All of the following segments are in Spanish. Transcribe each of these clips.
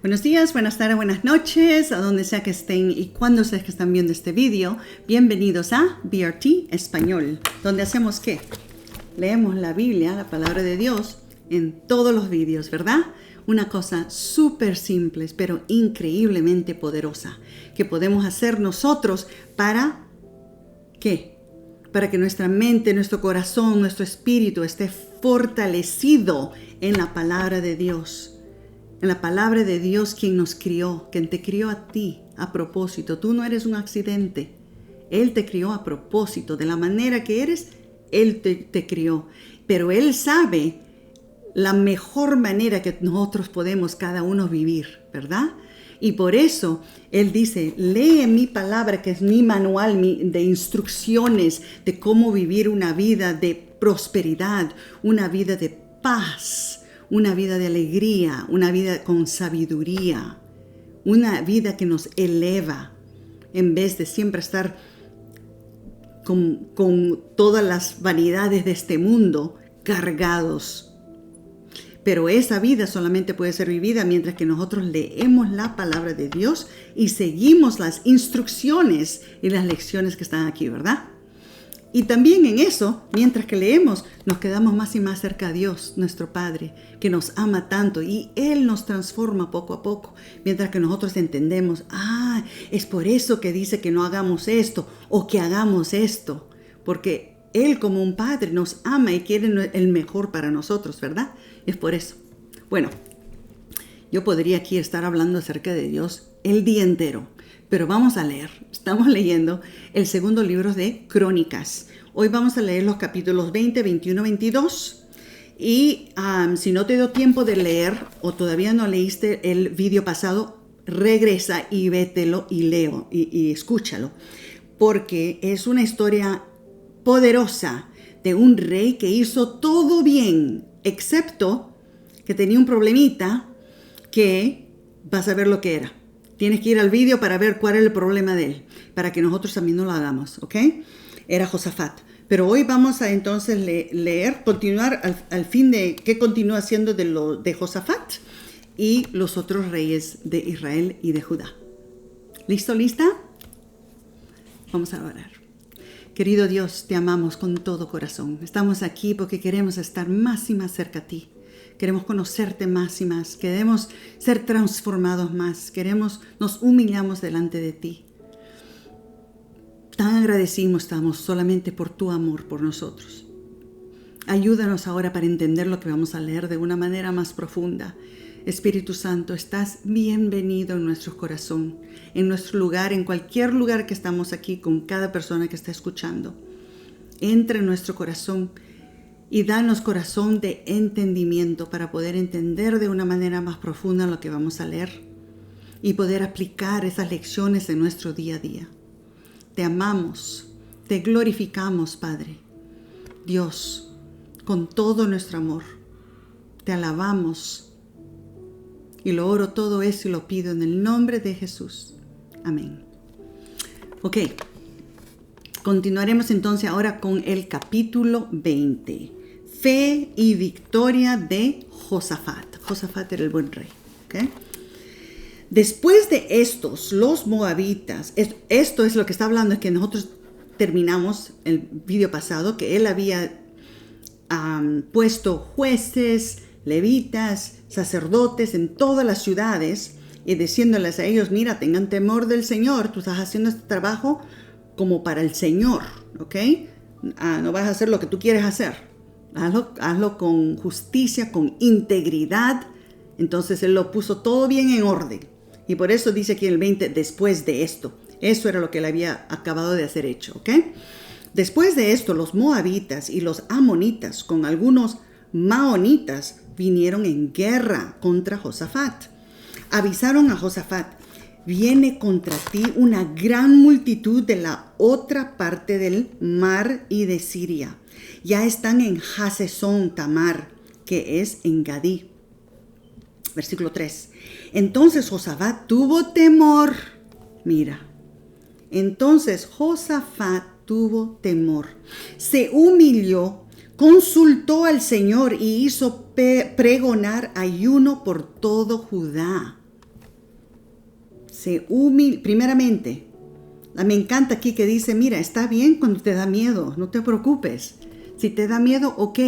Buenos días, buenas tardes, buenas noches, a donde sea que estén y cuando sea que están viendo este vídeo. Bienvenidos a BRT Español, donde hacemos ¿qué? Leemos la Biblia, la palabra de Dios, en todos los vídeos, ¿verdad? Una cosa súper simple, pero increíblemente poderosa, que podemos hacer nosotros para ¿qué? Para que nuestra mente, nuestro corazón, nuestro espíritu esté fortalecido en la palabra de Dios. En la palabra de Dios, quien nos crió, quien te crió a ti a propósito. Tú no eres un accidente. Él te crió a propósito. De la manera que eres, Él te crió. Pero Él sabe la mejor manera que nosotros podemos cada uno vivir, ¿verdad? Y por eso Él dice, lee mi palabra, que es mi manual de instrucciones de cómo vivir una vida de prosperidad, una vida de paz, una vida de alegría, una vida con sabiduría, una vida que nos eleva, en vez de siempre estar con todas las vanidades de este mundo cargados. Pero esa vida solamente puede ser vivida mientras que nosotros leemos la palabra de Dios y seguimos las instrucciones y las lecciones que están aquí, ¿verdad? Y también en eso, mientras que leemos, nos quedamos más y más cerca a Dios, nuestro Padre, que nos ama tanto y Él nos transforma poco a poco, mientras que nosotros entendemos, es por eso que dice que no hagamos esto o que hagamos esto, porque Él como un Padre nos ama y quiere el mejor para nosotros, ¿verdad? Es por eso. Bueno, yo podría aquí estar hablando acerca de Dios el día entero, pero vamos a leer. Estamos leyendo el segundo libro de Crónicas. Hoy vamos a leer los capítulos 20, 21, 22. Y si no te dio tiempo de leer o todavía no leíste el vídeo pasado, regresa y vételo y leo y escúchalo. Porque es una historia poderosa de un rey que hizo todo bien, excepto que tenía un problemita que vas a ver lo que era. Tienes que ir al vídeo para ver cuál es el problema de él, para que nosotros también no lo hagamos, ¿ok? Era Josafat. Pero hoy vamos a entonces leer, continuar al fin de qué continúa siendo de Josafat y los otros reyes de Israel y de Judá. ¿Listo, lista? Vamos a orar. Querido Dios, te amamos con todo corazón. Estamos aquí porque queremos estar más y más cerca a ti. Queremos conocerte más y más. Queremos ser transformados más. Nos humillamos delante de ti. Tan agradecidos estamos solamente por tu amor por nosotros. Ayúdanos ahora para entender lo que vamos a leer de una manera más profunda. Espíritu Santo, estás bienvenido en nuestro corazón, en nuestro lugar, en cualquier lugar que estamos aquí con cada persona que está escuchando. Entra en nuestro corazón y danos corazón de entendimiento para poder entender de una manera más profunda lo que vamos a leer y poder aplicar esas lecciones en nuestro día a día. Te amamos, te glorificamos, Padre. Dios, con todo nuestro amor, te alabamos y lo oro todo eso y lo pido en el nombre de Jesús. Amén. Ok, continuaremos entonces ahora con el capítulo 20. Fe y victoria de Josafat. Josafat era el buen rey. ¿Okay? Después de estos, los moabitas, esto es lo que está hablando, es que nosotros terminamos el video pasado, que él había puesto jueces, levitas, sacerdotes en todas las ciudades y diciéndoles a ellos, mira, tengan temor del Señor, tú estás haciendo este trabajo como para el Señor, ¿ok? No vas a hacer lo que tú quieres hacer. Hazlo con justicia, con integridad. Entonces él lo puso todo bien en orden. Y por eso dice aquí en el 20, después de esto. Eso era lo que él había acabado de hacer hecho, ¿ok? Después de esto, los moabitas y los amonitas, con algunos maonitas, vinieron en guerra contra Josafat. Avisaron a Josafat, viene contra ti una gran multitud de la otra parte del mar y de Siria. Ya están en Hasezón Tamar, que es en Gadí. Versículo 3. Entonces Josafat tuvo temor. Mira. Entonces Josafat tuvo temor. Se humilló, consultó al Señor y hizo pregonar ayuno por todo Judá. Primeramente, me encanta aquí que dice, mira, está bien cuando te da miedo, no te preocupes. Si te da miedo, ok,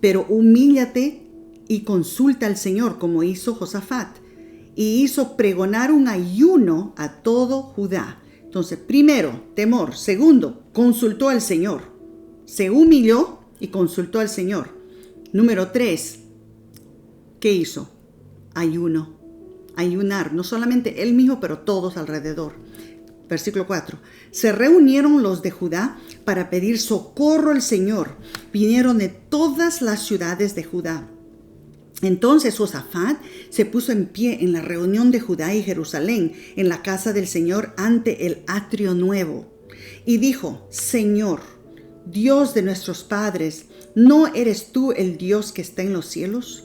pero humíllate y consulta al Señor, como hizo Josafat. Y hizo pregonar un ayuno a todo Judá. Entonces, primero, temor. Segundo, consultó al Señor. Se humilló y consultó al Señor. Número 3, ¿qué hizo? Ayuno. Ayunar, no solamente él mismo, pero todos alrededor. Versículo 4. Se reunieron los de Judá para pedir socorro al Señor. Vinieron de todas las ciudades de Judá. Entonces Josafat se puso en pie en la reunión de Judá y Jerusalén, en la casa del Señor, ante el atrio nuevo. Y dijo, Señor, Dios de nuestros padres, ¿no eres tú el Dios que está en los cielos?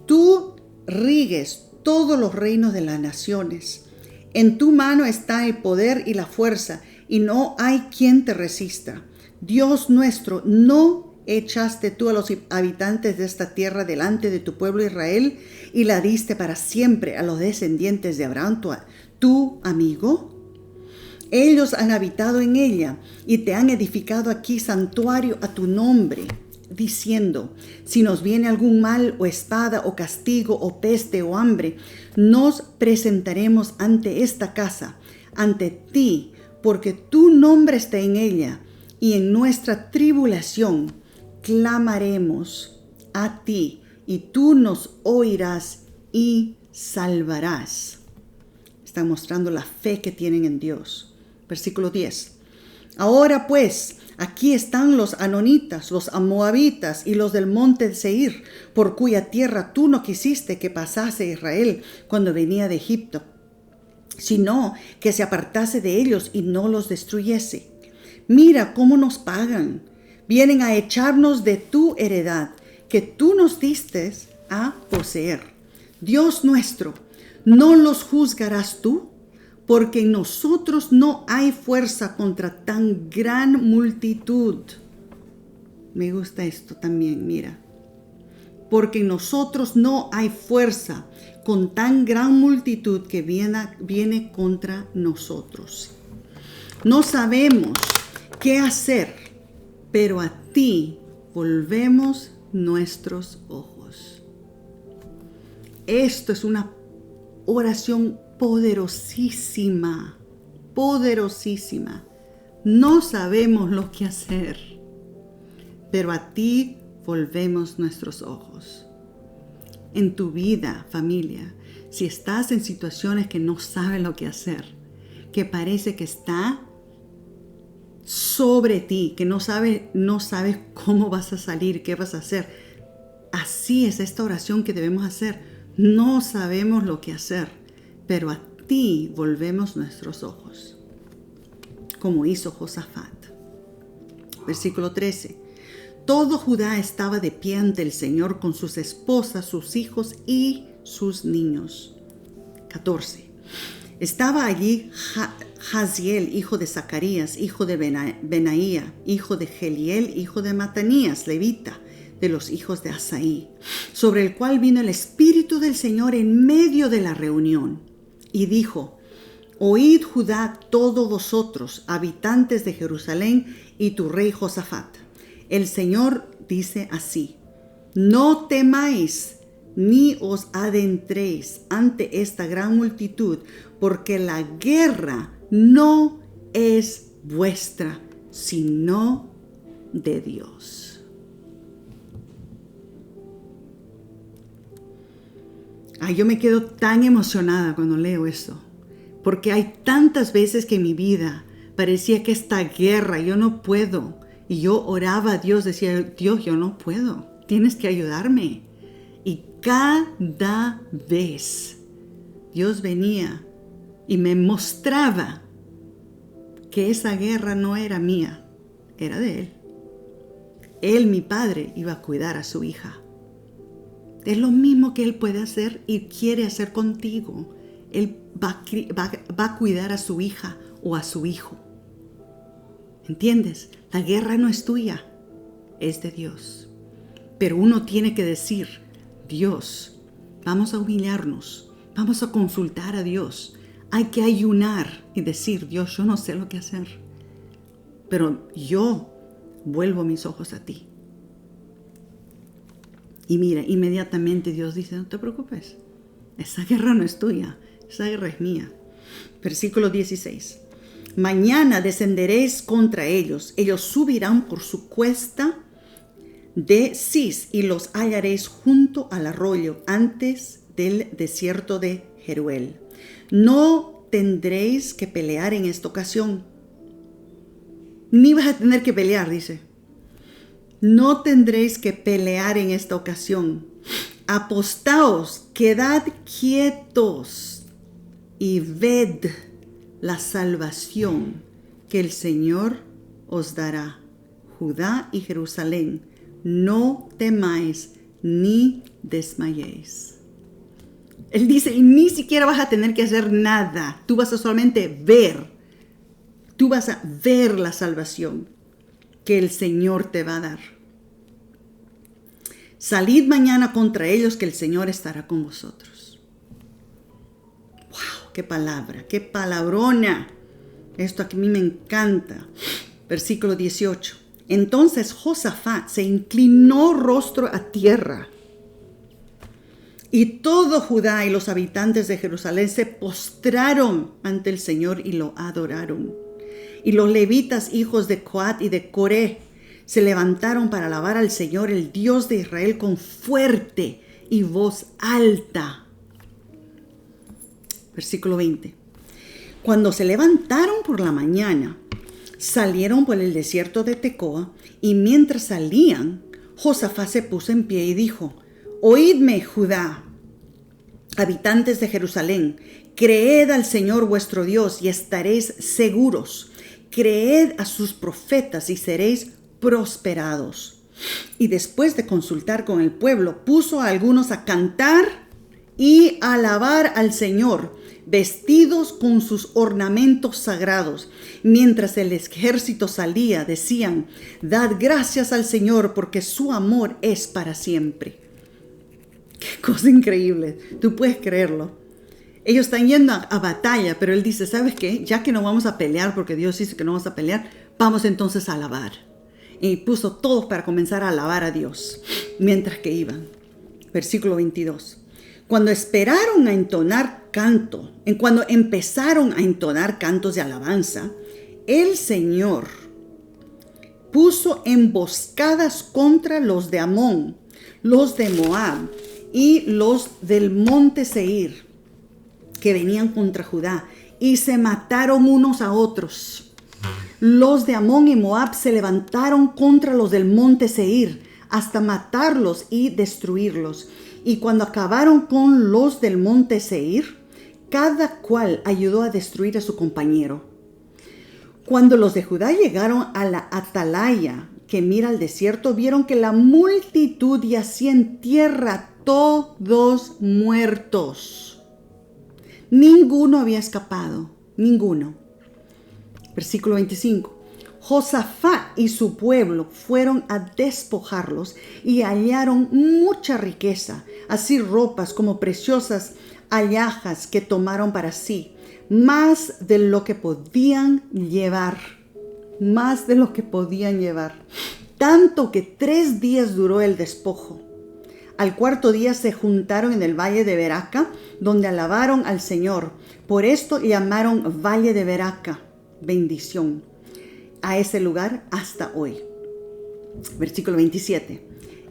Tú rigues todos los reinos de las naciones. En tu mano está el poder y la fuerza, y no hay quien te resista. Dios nuestro, ¿no echaste tú a los habitantes de esta tierra delante de tu pueblo Israel y la diste para siempre a los descendientes de Abraham, tu amigo? Ellos han habitado en ella y te han edificado aquí santuario a tu nombre, diciendo, si nos viene algún mal o espada o castigo o peste o hambre, nos presentaremos ante esta casa, ante ti, porque tu nombre está en ella, y en nuestra tribulación clamaremos a ti, y tú nos oirás y salvarás. Están mostrando la fe que tienen en Dios. Versículo 10. Ahora pues, aquí están los anonitas, los moabitas y los del monte de Seir, por cuya tierra tú no quisiste que pasase Israel cuando venía de Egipto, sino que se apartase de ellos y no los destruyese. Mira cómo nos pagan. Vienen a echarnos de tu heredad, que tú nos diste a poseer. Dios nuestro, ¿no los juzgarás tú? Porque en nosotros no hay fuerza contra tan gran multitud. Me gusta esto también, mira. Porque en nosotros no hay fuerza con tan gran multitud que viene contra nosotros. No sabemos qué hacer, pero a ti volvemos nuestros ojos. Esto es una oración poderosísima, poderosísima. No sabemos lo que hacer, pero a ti volvemos nuestros ojos. En tu vida, familia, si estás en situaciones que no sabes lo que hacer, que parece que está sobre ti, que no sabes cómo vas a salir, qué vas a hacer, así es esta oración que debemos hacer. No sabemos lo que hacer, pero a ti volvemos nuestros ojos, como hizo Josafat. Versículo 13. Todo Judá estaba de pie ante el Señor con sus esposas, sus hijos y sus niños. 14. Estaba allí Jaziel, hijo de Zacarías, hijo de Benaía, hijo de Geliel, hijo de Matanías, levita, de los hijos de Asaí, sobre el cual vino el Espíritu del Señor en medio de la reunión, y dijo, oíd Judá todos vosotros, habitantes de Jerusalén, y tu rey Josafat. El Señor dice así, no temáis, ni os adentréis ante esta gran multitud, porque la guerra no es vuestra, sino de Dios. Yo me quedo tan emocionada cuando leo esto, porque hay tantas veces que en mi vida parecía que esta guerra yo no puedo, y yo oraba a Dios, decía, Dios, yo no puedo, tienes que ayudarme. Y cada vez Dios venía y me mostraba que esa guerra no era mía, era de Él. Él, mi padre, iba a cuidar a su hija. Es lo mismo que Él puede hacer y quiere hacer contigo. Él va a cuidar a su hija o a su hijo. ¿Entiendes? La guerra no es tuya, es de Dios. Pero uno tiene que decir, Dios, vamos a humillarnos, vamos a consultar a Dios. Hay que ayunar y decir, Dios, yo no sé lo que hacer, pero yo vuelvo mis ojos a ti. Y mira, inmediatamente Dios dice, no te preocupes, esa guerra no es tuya, esa guerra es mía. Versículo 16. Mañana descenderéis contra ellos, ellos subirán por su cuesta de Cis y los hallaréis junto al arroyo antes del desierto de Jeruel. No tendréis que pelear en esta ocasión. Ni vas a tener que pelear, dice. No tendréis que pelear en esta ocasión. Apostaos, quedad quietos y ved la salvación que el Señor os dará. Judá y Jerusalén, no temáis ni desmayéis. Él dice, y ni siquiera vas a tener que hacer nada. Tú vas a solamente ver. Tú vas a ver la salvación que el Señor te va a dar. Salid mañana contra ellos, que el Señor estará con vosotros. ¡Wow! ¡Qué palabra! ¡Qué palabrona! Esto aquí a mí me encanta. Versículo 18. Entonces Josafat se inclinó rostro a tierra. Y todo Judá y los habitantes de Jerusalén se postraron ante el Señor y lo adoraron. Y los levitas, hijos de Coat y de Coré, se levantaron para alabar al Señor, el Dios de Israel, con fuerte y voz alta. Versículo 20. Cuando se levantaron por la mañana, salieron por el desierto de Tecoa, y mientras salían, Josafat se puso en pie y dijo, Oídme, Judá, habitantes de Jerusalén, creed al Señor vuestro Dios y estaréis seguros. Creed a sus profetas y seréis prosperados. Y después de consultar con el pueblo, puso a algunos a cantar y a alabar al Señor, vestidos con sus ornamentos sagrados. Mientras el ejército salía, decían, Dad gracias al Señor porque su amor es para siempre. Qué cosa increíble, tú puedes creerlo. Ellos están yendo a batalla, pero él dice, ¿sabes qué? Ya que no vamos a pelear, porque Dios dice que no vamos a pelear, vamos entonces a alabar. Y puso todos para comenzar a alabar a Dios, mientras que iban. Versículo 22. Cuando empezaron a entonar cantos de alabanza, el Señor puso emboscadas contra los de Amón, los de Moab y los del monte Seir, que venían contra Judá, y se mataron unos a otros. Los de Amón y Moab se levantaron contra los del monte Seir, hasta matarlos y destruirlos. Y cuando acabaron con los del monte Seir, cada cual ayudó a destruir a su compañero. Cuando los de Judá llegaron a la atalaya que mira al desierto, vieron que la multitud yacía en tierra, todos muertos. Ninguno había escapado, ninguno. Versículo 25. Josafat y su pueblo fueron a despojarlos y hallaron mucha riqueza, así ropas como preciosas alhajas que tomaron para sí, más de lo que podían llevar, tanto que 3 días duró el despojo. Al cuarto día se juntaron en el valle de Beraca, donde alabaron al Señor. Por esto llamaron Valle de Beraca, bendición, a ese lugar hasta hoy. Versículo 27.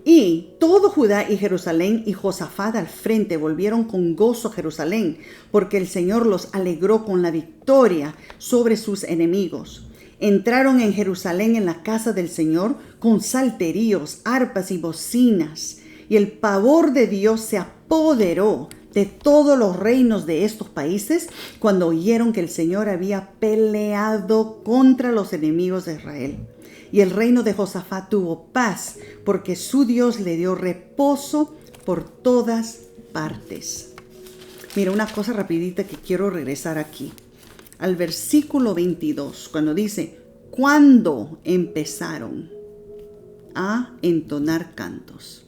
Y todo Judá y Jerusalén y Josafat al frente volvieron con gozo a Jerusalén, porque el Señor los alegró con la victoria sobre sus enemigos. Entraron en Jerusalén en la casa del Señor con salterios, arpas y bocinas. Y el pavor de Dios se apoderó de todos los reinos de estos países cuando oyeron que el Señor había peleado contra los enemigos de Israel. Y el reino de Josafat tuvo paz, porque su Dios le dio reposo por todas partes. Mira, una cosa rapidita que quiero regresar aquí. Al versículo 22, cuando dice, ¿cuándo empezaron a entonar cantos?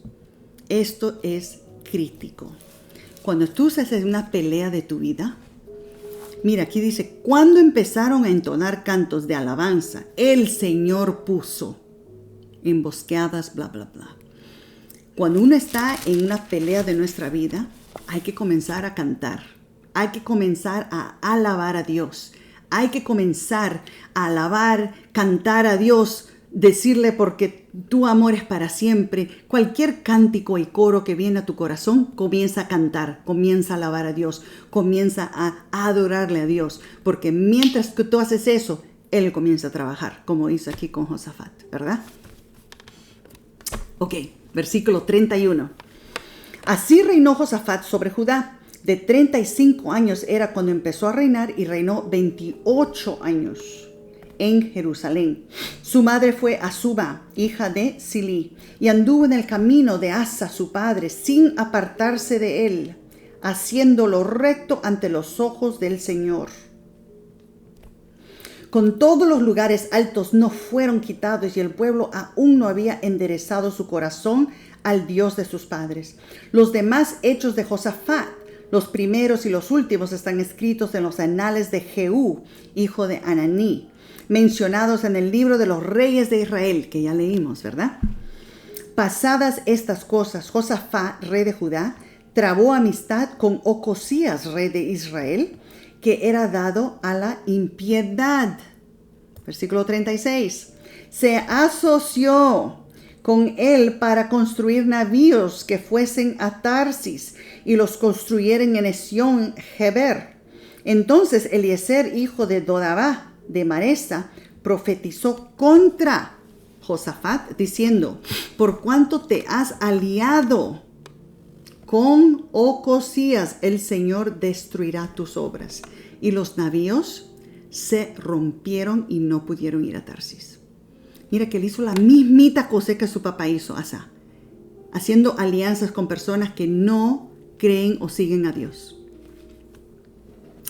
Esto es crítico. Cuando tú estás en una pelea de tu vida, Mira, aquí dice, cuando empezaron a entonar cantos de alabanza, el Señor puso emboscadas, bla, bla, bla. Cuando uno está en una pelea de nuestra vida, hay que comenzar a cantar. Hay que comenzar a alabar a Dios. Hay que comenzar a alabar, cantar a Dios, decirle porque tu amor es para siempre. Cualquier cántico y coro que viene a tu corazón, comienza a cantar, comienza a alabar a Dios, comienza a adorarle a Dios. Porque mientras que tú haces eso, Él comienza a trabajar, como hizo aquí con Josafat, ¿verdad? Ok, versículo 31. Así reinó Josafat sobre Judá. De 35 años era cuando empezó a reinar y reinó 28 años en Jerusalén. Su madre fue Azuba, hija de Silí, y anduvo en el camino de Asa, su padre, sin apartarse de él, haciendo lo recto ante los ojos del Señor. Con todos los lugares altos no fueron quitados y el pueblo aún no había enderezado su corazón al Dios de sus padres. Los demás hechos de Josafat, los primeros y los últimos, están escritos en los anales de Jehú, hijo de Ananí, mencionados en el libro de los reyes de Israel, que ya leímos, ¿verdad? Pasadas estas cosas, Josafat, rey de Judá, trabó amistad con Ocosías, rey de Israel, que era dado a la impiedad. Versículo 36. Se asoció con él para construir navíos que fuesen a Tarsis y los construyeran en Esión Geber. Entonces Eliezer, hijo de Dodavá de Maresa, profetizó contra Josafat, diciendo: por cuanto te has aliado con Ocosías, el Señor destruirá tus obras. Y los navíos se rompieron y no pudieron ir a Tarsis. Mira que él hizo la mismita cosa que su papá hizo, Asa, haciendo alianzas con personas que no creen o siguen a Dios.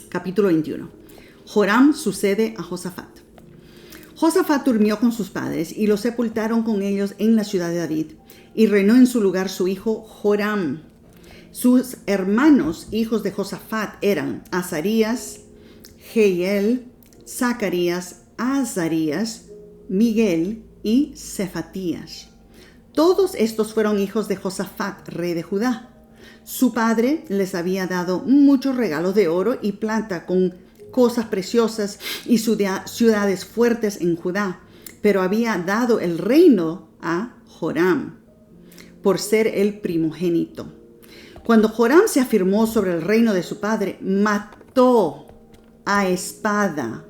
Capítulo 21. Joram sucede a Josafat. Josafat durmió con sus padres y los sepultaron con ellos en la ciudad de David, y reinó en su lugar su hijo Joram. Sus hermanos, hijos de Josafat, eran Azarías, Jehiel, Zacarías, Azarías, Miguel y Cefatías. Todos estos fueron hijos de Josafat, rey de Judá. Su padre les había dado muchos regalos de oro y plata con cosas preciosas y ciudades fuertes en Judá, pero había dado el reino a Joram por ser el primogénito. Cuando Joram se afirmó sobre el reino de su padre, mató a espada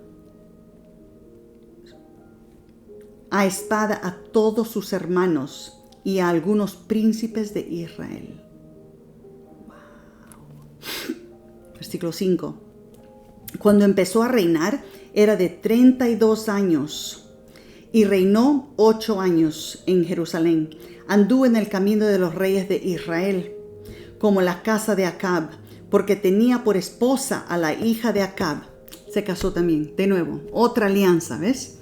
a todos sus hermanos y a algunos príncipes de Israel. Wow. Versículo 5. Cuando empezó a reinar, era de 32 años y reinó 8 años en Jerusalén. Anduvo en el camino de los reyes de Israel, como la casa de Acab, porque tenía por esposa a la hija de Acab. Se casó también, de nuevo, otra alianza, ¿ves?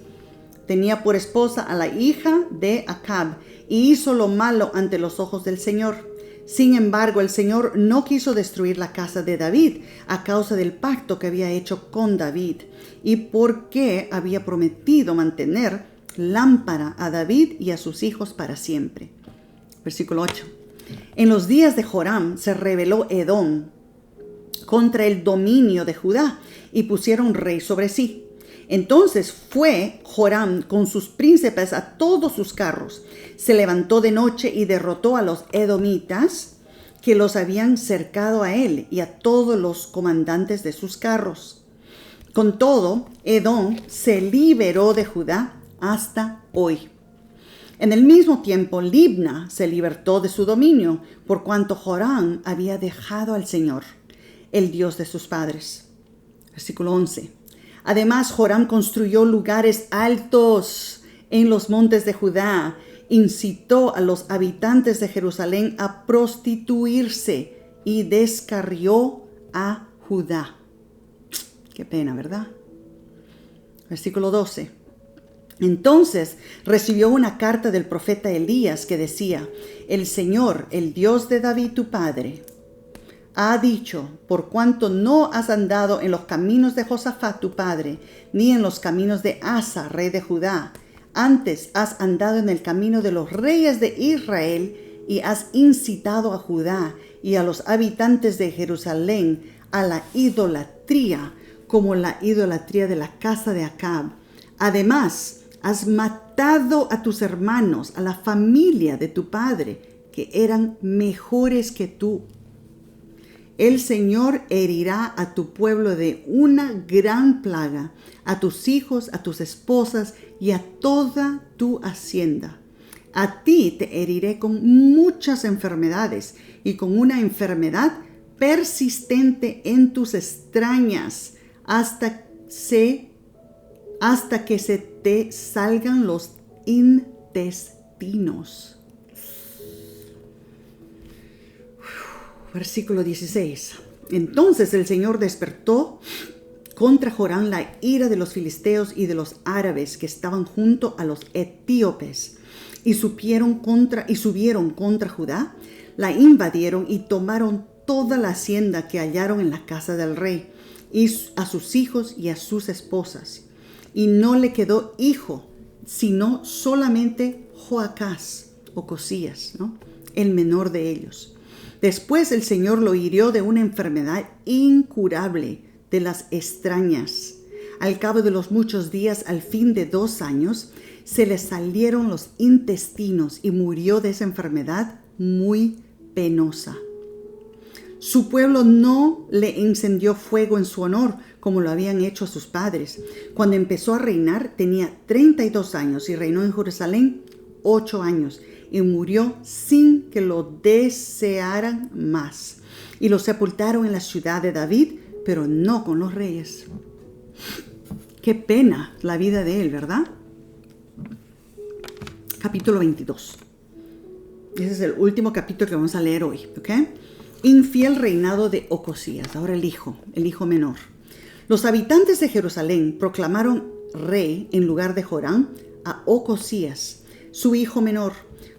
Tenía por esposa a la hija de Acab y hizo lo malo ante los ojos del Señor. Sin embargo, el Señor no quiso destruir la casa de David a causa del pacto que había hecho con David y porque había prometido mantener lámpara a David y a sus hijos para siempre. Versículo 8. En los días de Joram se rebeló Edom contra el dominio de Judá y pusieron rey sobre sí. Entonces fue Joram con sus príncipes a todos sus carros. Se levantó de noche y derrotó a los edomitas que los habían cercado a él y a todos los comandantes de sus carros. Con todo, Edom se liberó de Judá hasta hoy. En el mismo tiempo, Libna se libertó de su dominio, por cuanto Joram había dejado al Señor, el Dios de sus padres. Versículo 11. Además, Joram construyó lugares altos en los montes de Judá, incitó a los habitantes de Jerusalén a prostituirse y descarrió a Judá. Qué pena, ¿verdad? Versículo 12. Entonces recibió una carta del profeta Elías que decía: el Señor, el Dios de David tu padre, ha dicho: por cuanto no has andado en los caminos de Josafat tu padre, ni en los caminos de Asa, rey de Judá, antes has andado en el camino de los reyes de Israel, y has incitado a Judá y a los habitantes de Jerusalén a la idolatría, como la idolatría de la casa de Acab. Además, has matado a tus hermanos, a la familia de tu padre, que eran mejores que tú. El Señor herirá a tu pueblo de una gran plaga, a tus hijos, a tus esposas y a toda tu hacienda. A ti te heriré con muchas enfermedades y con una enfermedad persistente en tus extrañas, hasta que se te salgan los intestinos. Versículo 16. Entonces el Señor despertó contra Joram la ira de los filisteos y de los árabes que estaban junto a los etíopes, y subieron contra Judá, la invadieron y tomaron toda la hacienda que hallaron en la casa del rey, y a sus hijos y a sus esposas. Y no le quedó hijo, sino solamente Joacás o Cosías, ¿no?, el menor de ellos. Después el Señor lo hirió de una enfermedad incurable de las extrañas. Al cabo de los muchos días, al fin de 2 años, se le salieron los intestinos y murió de esa enfermedad muy penosa. Su pueblo no le encendió fuego en su honor, como lo habían hecho sus padres. Cuando empezó a reinar, tenía 32 años y reinó en Jerusalén 8 años. Y murió sin que lo desearan más. Y lo sepultaron en la ciudad de David, pero no con los reyes. Qué pena la vida de él, ¿verdad? Capítulo 22. Ese es el último capítulo que vamos a leer hoy, ¿ok? Infiel reinado de Ocosías. Ahora el hijo menor. Los habitantes de Jerusalén proclamaron rey en lugar de Joram a Ocosías, su hijo menor,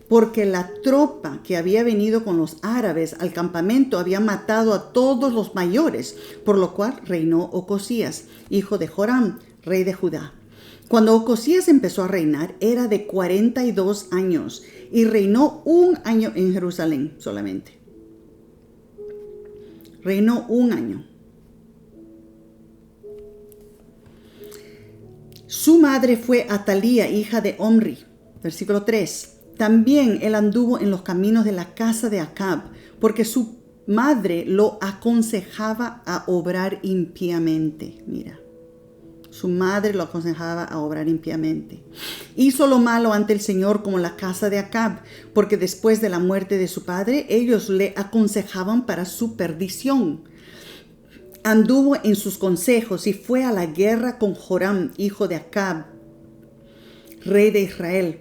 porque la tropa que había venido con los árabes al campamento había matado a todos los mayores, por lo cual reinó Ocosías, hijo de Joram, rey de Judá. Cuando Ocosías empezó a reinar, era de 42 años y reinó 1 año en Jerusalén solamente. Reinó 1 año. Su madre fue Atalía, hija de Omri. Versículo 3. También él anduvo en los caminos de la casa de Acab, porque su madre lo aconsejaba a obrar impíamente. Mira, su madre lo aconsejaba a obrar impíamente. Hizo lo malo ante el Señor como la casa de Acab, porque después de la muerte de su padre, ellos le aconsejaban para su perdición. Anduvo en sus consejos y fue a la guerra con Joram, hijo de Acab, rey de Israel,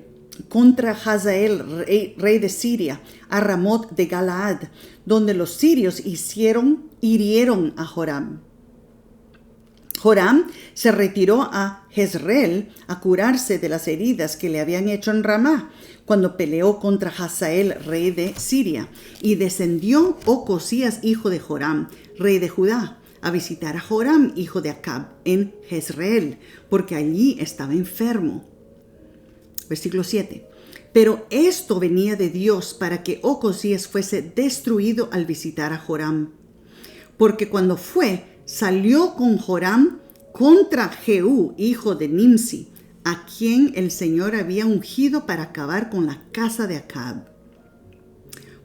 contra Hazael, rey de Siria, a Ramot de Galaad, donde los sirios hirieron a Joram. Joram se retiró a Jezreel a curarse de las heridas que le habían hecho en Ramá, cuando peleó contra Hazael, rey de Siria, y descendió Ocosías, hijo de Joram, rey de Judá, a visitar a Joram, hijo de Acab, en Jezreel, porque allí estaba enfermo. Versículo 7. Pero esto venía de Dios para que Ocosías fuese destruido al visitar a Joram. Porque cuando salió con Joram contra Jehú, hijo de Nimsi, a quien el Señor había ungido para acabar con la casa de Acab.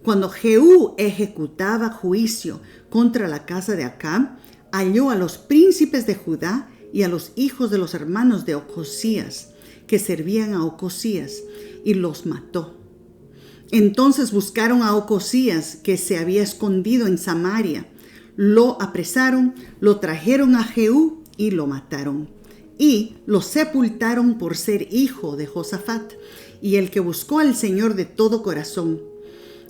Cuando Jehú ejecutaba juicio contra la casa de Acab, halló a los príncipes de Judá y a los hijos de los hermanos de Ocosías, que servían a Ocosías, y los mató. Entonces buscaron a Ocosías, que se había escondido en Samaria. Lo apresaron, lo trajeron a Jehú y lo mataron. Y lo sepultaron por ser hijo de Josafat, y el que buscó al Señor de todo corazón.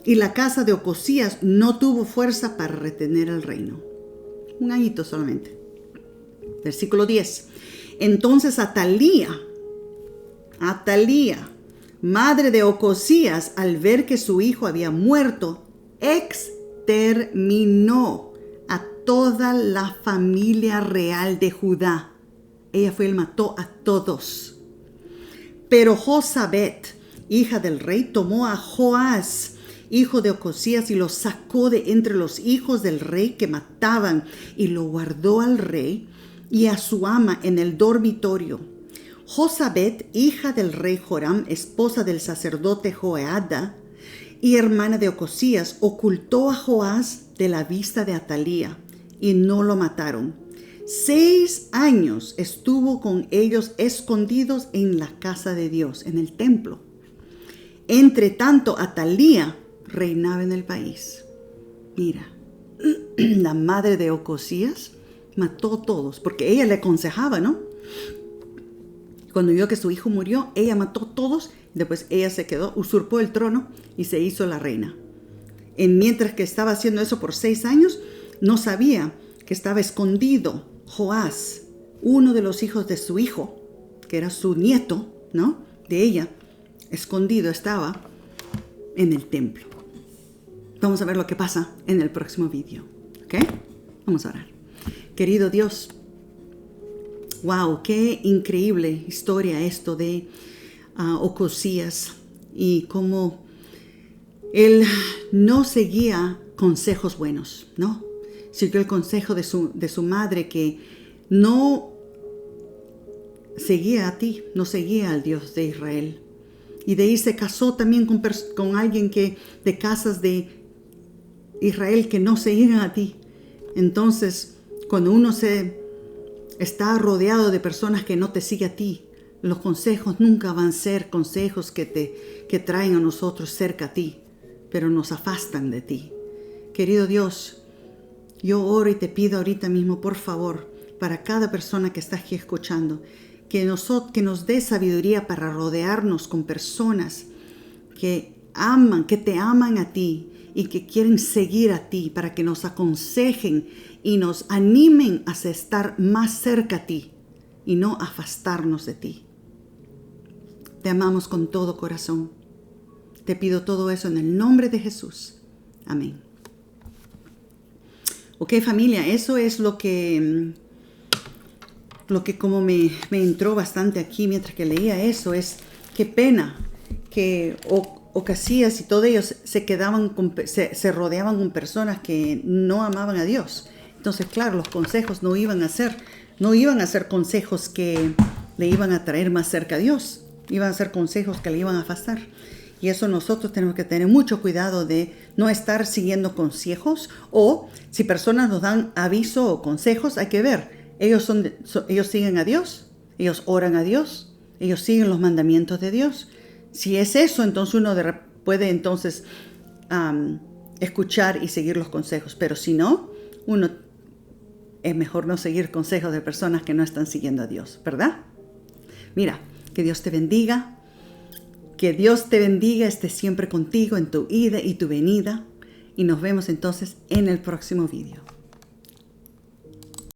Y la casa de Ocosías no tuvo fuerza para retener el reino. 1 añito solamente. Versículo 10. Entonces Atalía, madre de Ocosías, al ver que su hijo había muerto, exterminó a toda la familia real de Judá. Ella fue y mató a todos. Pero Josabet, hija del rey, tomó a Joás, hijo de Ocosías, y lo sacó de entre los hijos del rey que mataban, y lo guardó al rey y a su ama en el dormitorio. Josabet, hija del rey Joram, esposa del sacerdote Joiada y hermana de Ocosías, ocultó a Joás de la vista de Atalía, y no lo mataron. 6 años estuvo con ellos escondidos en la casa de Dios, en el templo. Entre tanto, Atalía reinaba en el país. Mira, la madre de Ocosías mató a todos, porque ella le aconsejaba, ¿no? Cuando vio que su hijo murió, ella mató a todos, después ella se quedó, usurpó el trono y se hizo la reina. Mientras que estaba haciendo eso por 6 años, no sabía que estaba escondido Joás, uno de los hijos de su hijo, que era su nieto, ¿no? De ella, escondido estaba en el templo. Vamos a ver lo que pasa en el próximo vídeo, ¿ok? Vamos a orar. Querido Dios, wow, qué increíble historia esto de Ocosías, y cómo él no seguía consejos buenos, ¿no? Siguió el consejo de su madre, que no seguía a ti, no seguía al Dios de Israel. Y de ahí se casó también con alguien de casas de Israel que no seguían a ti. Entonces, cuando uno está rodeado de personas que no te siguen a ti, los consejos nunca van a ser consejos que traen a nosotros cerca a ti, pero nos afastan de ti. Querido Dios, yo oro y te pido ahorita mismo, por favor, para cada persona que está aquí escuchando, que nos dé sabiduría para rodearnos con personas que te aman a ti y que quieren seguir a ti, para que nos aconsejen y nos animen a estar más cerca a ti y no afastarnos de ti. Te amamos con todo corazón. Te pido todo eso en el nombre de Jesús. Amén. Ok, familia, eso es lo que como me entró bastante aquí mientras que leía eso. Es qué pena que Ocosías y todos ellos se rodeaban con personas que no amaban a Dios. Entonces, claro, los consejos no iban a ser consejos que le iban a traer más cerca a Dios. Iban a ser consejos que le iban a afastar. Y eso nosotros tenemos que tener mucho cuidado de no estar siguiendo consejos, o si personas nos dan aviso o consejos, hay que ver, ellos siguen a Dios, ellos oran a Dios, ellos siguen los mandamientos de Dios. Si es eso, entonces uno puede entonces escuchar y seguir los consejos, pero si no, es mejor no seguir consejos de personas que no están siguiendo a Dios, ¿verdad? Mira, que Dios te bendiga. Que Dios te bendiga, esté siempre contigo en tu ida y tu venida. Y nos vemos entonces en el próximo video.